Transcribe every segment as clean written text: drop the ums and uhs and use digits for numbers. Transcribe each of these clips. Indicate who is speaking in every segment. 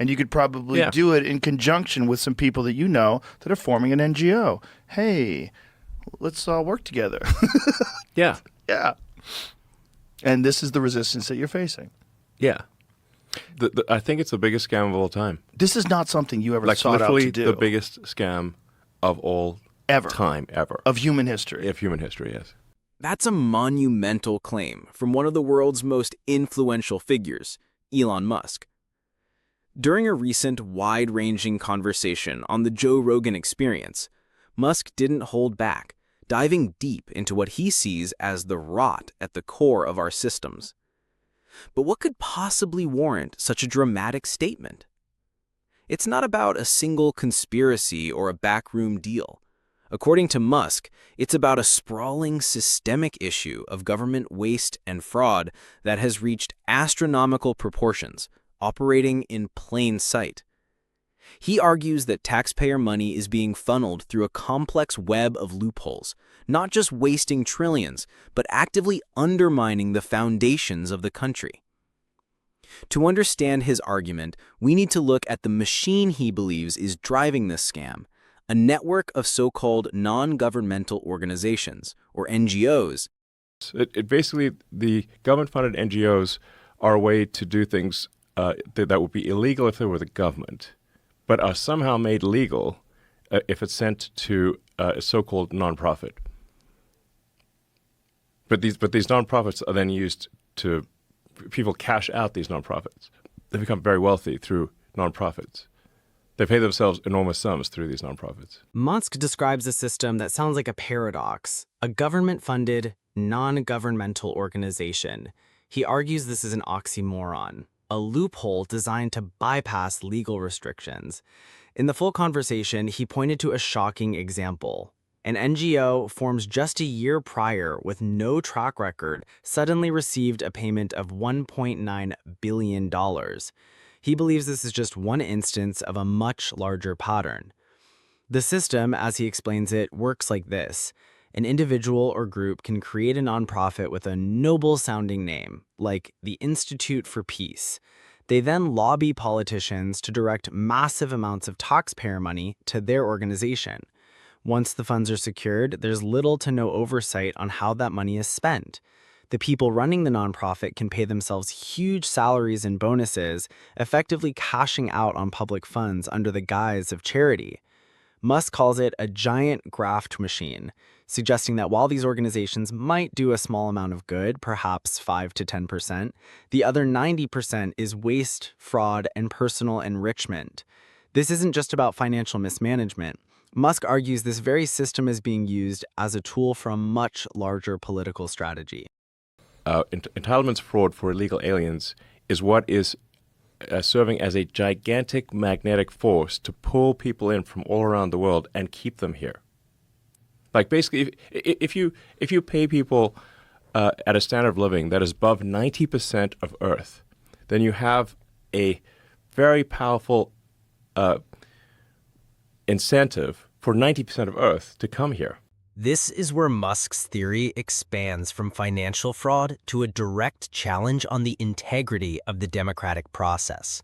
Speaker 1: And you could probably
Speaker 2: Yeah.
Speaker 1: do it in conjunction with some people that you know that are forming an NGO. Hey, let's all work together.
Speaker 2: Yeah.
Speaker 1: Yeah. And this is the resistance that you're facing.
Speaker 2: Yeah. I think it's the biggest scam of all time.
Speaker 1: This is not something you ever
Speaker 2: Like
Speaker 1: sought out
Speaker 2: literally
Speaker 1: to do.
Speaker 2: the biggest scam of all
Speaker 1: Ever.
Speaker 2: time, ever.
Speaker 1: Of human history.
Speaker 2: Of human history, yes.
Speaker 3: That's a monumental claim from one of the world's most influential figures, Elon Musk. During a recent wide-ranging conversation on the Joe Rogan Experience, Musk didn't hold back, diving deep into what he sees as the rot at the core of our systems. But what could possibly warrant such a dramatic statement? It's not about a single conspiracy or a backroom deal. According to Musk, it's about a sprawling systemic issue of government waste and fraud that has reached astronomical proportions, operating in plain sight. He argues that taxpayer money is being funneled through a complex web of loopholes, not just wasting trillions, but actively undermining the foundations of the country. To understand his argument, we need to look at the machine he believes is driving this scam, a network of so-called non-governmental organizations, or NGOs.
Speaker 2: It basically, the government-funded NGOs are a way to do things that would be illegal if they were the government, but are somehow made legal if it's sent to a so-called nonprofit. But these nonprofits are then used to, people cash out these nonprofits. They become very wealthy through nonprofits. They pay themselves enormous sums through these nonprofits.
Speaker 4: Musk describes a system that sounds like a paradox, a government-funded, non-governmental organization. He argues this is an oxymoron, a loophole designed to bypass legal restrictions. In the full conversation, he pointed to a shocking example. An NGO forms just a year prior with no track record suddenly received a payment of $1.9 billion. He believes this is just one instance of a much larger pattern. The system, as he explains it, works like this. An individual or group can create a nonprofit with a noble-sounding name, like the Institute for Peace. They then lobby politicians to direct massive amounts of taxpayer money to their organization. Once the funds are secured, there's little to no oversight on how that money is spent. The people running the nonprofit can pay themselves huge salaries and bonuses, effectively cashing out on public funds under the guise of charity. Musk calls it a giant graft machine, suggesting that while these organizations might do a small amount of good, perhaps 5 to 10%, the other 90% is waste, fraud, and personal enrichment. This isn't just about financial mismanagement. Musk argues this very system is being used as a tool for a much larger political strategy.
Speaker 2: Entitlements fraud for illegal aliens is what is serving as a gigantic magnetic force to pull people in from all around the world and keep them here. Like basically, if you pay people at a standard of living that is above 90% of Earth, then you have a very powerful incentive for 90% of Earth to come here.
Speaker 5: This is where Musk's theory expands from financial fraud to a direct challenge on the integrity of the democratic process.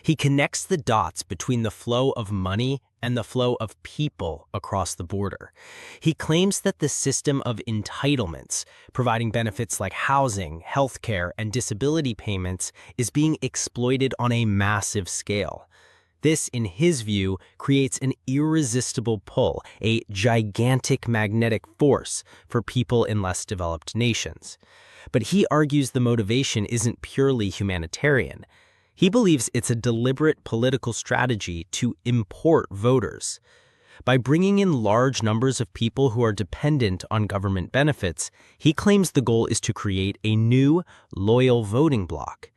Speaker 5: He connects the dots between the flow of money and the flow of people across the border. He claims that the system of entitlements, providing benefits like housing, healthcare, and disability payments, is being exploited on a massive scale. This, in his view, creates an irresistible pull, a gigantic magnetic force for people in less developed nations. But he argues the motivation isn't purely humanitarian. He believes it's a deliberate political strategy to import voters. By bringing in large numbers of people who are dependent on government benefits, he claims the goal is to create a new, loyal voting bloc.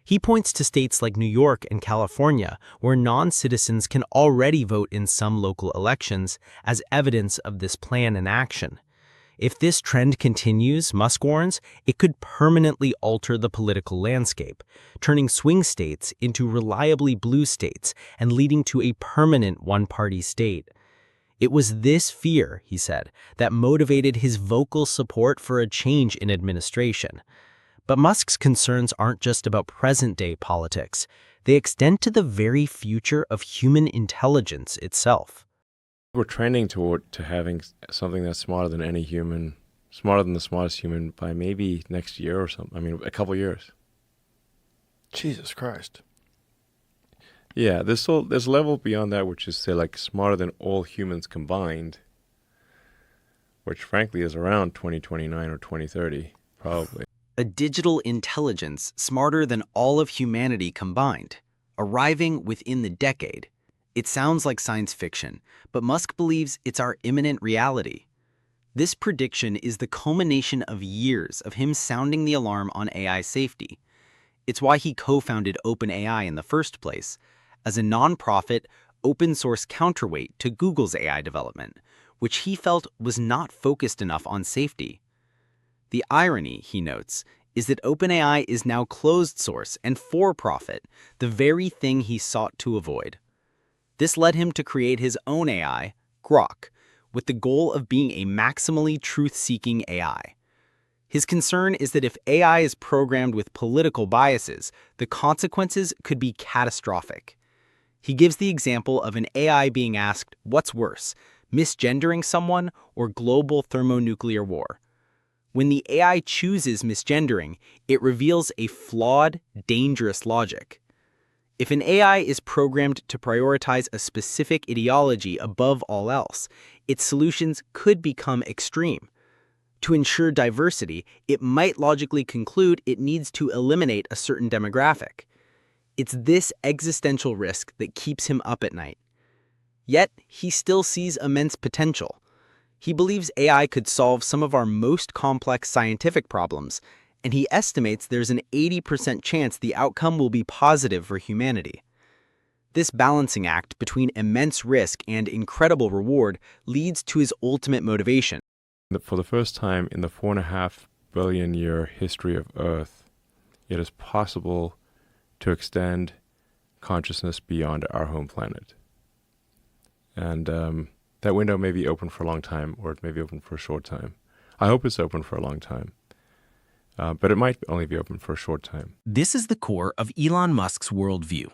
Speaker 5: He points to states like New York and California, where non-citizens can already vote in some local elections, as evidence of this plan in action. If this trend continues, Musk warns, it could permanently alter the political landscape, turning swing states into reliably blue states and leading to a permanent one-party state. It was this fear, he said, that motivated his vocal support for a change in administration. But Musk's concerns aren't just about present-day politics. They extend to the very future of human intelligence itself.
Speaker 2: We're trending toward to having something that's smarter than any human, smarter than the smartest human by maybe next year or something. I mean, a couple years.
Speaker 1: Jesus Christ.
Speaker 2: Yeah, there's a level beyond that, which is, say, like smarter than all humans combined, which frankly is around 2029 or 2030, probably.
Speaker 4: A digital intelligence smarter than all of humanity combined, arriving within the decade. It sounds like science fiction, but Musk believes it's our imminent reality. This prediction is the culmination of years of him sounding the alarm on AI safety. It's why he co-founded OpenAI in the first place, as a nonprofit, open-source counterweight to Google's AI development, which he felt was not focused enough on safety. The irony, he notes, is that OpenAI is now closed source and for-profit, the very thing he sought to avoid. This led him to create his own AI, Grok, with the goal of being a maximally truth-seeking AI. His concern is that if AI is programmed with political biases, the consequences could be catastrophic. He gives the example of an AI being asked, what's worse, misgendering someone or global thermonuclear war? When the AI chooses misgendering, it reveals a flawed, dangerous logic. If an AI is programmed to prioritize a specific ideology above all else, its solutions could become extreme. To ensure diversity, it might logically conclude it needs to eliminate a certain demographic. It's this existential risk that keeps him up at night. Yet, he still sees immense potential. He believes AI could solve some of our most complex scientific problems, and he estimates there's an 80% chance the outcome will be positive for humanity. This balancing act between immense risk and incredible reward leads to his ultimate motivation.
Speaker 2: For the first time in the 4.5 billion year history of Earth, it is possible to extend consciousness beyond our home planet. And that window may be open for a long time, or it may be open for a short time. I hope it's open for a long time. But it might only be open for a short time.
Speaker 5: This is the core of Elon Musk's worldview.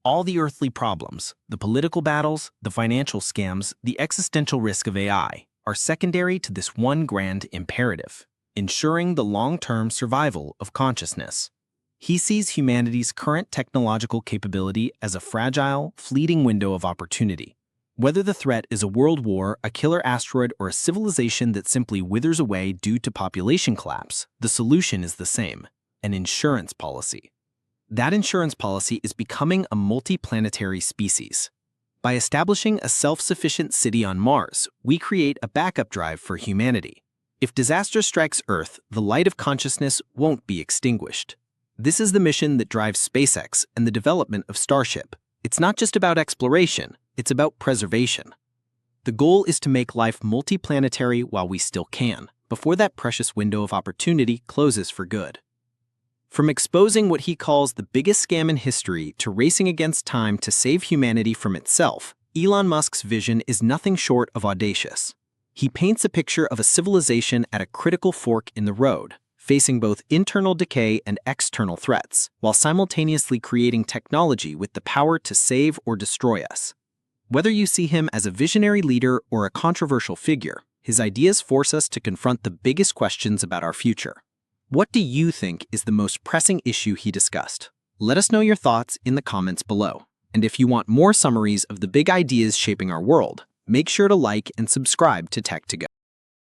Speaker 5: All the earthly problems, the political battles, the financial scams, the existential risk of AI, are secondary to this one grand imperative: ensuring the long-term survival of consciousness. He sees humanity's current technological capability as a fragile, fleeting window of opportunity. Whether the threat is a world war, a killer asteroid, or a civilization that simply withers away due to population collapse, the solution is the same: an insurance policy. That insurance policy is becoming a multi-planetary species. By establishing a self-sufficient city on Mars, we create a backup drive for humanity. If disaster strikes Earth, the light of consciousness won't be extinguished. This is the mission that drives SpaceX and the development of Starship. It's not just about exploration, it's about preservation. The goal is to make life multi-planetary while we still can, before that precious window of opportunity closes for good. From exposing what he calls the biggest scam in history to racing against time to save humanity from itself, Elon Musk's vision is nothing short of audacious. He paints a picture of a civilization at a critical fork in the road, facing both internal decay and external threats, while simultaneously creating technology with the power to save or destroy us. Whether you see him as a visionary leader or a controversial figure, his ideas force us to confront the biggest questions about our future. What do you think is the most pressing issue he discussed? Let us know your thoughts in the comments below. And if you want more summaries of the big ideas shaping our world, make sure to like and subscribe to Tech2Go.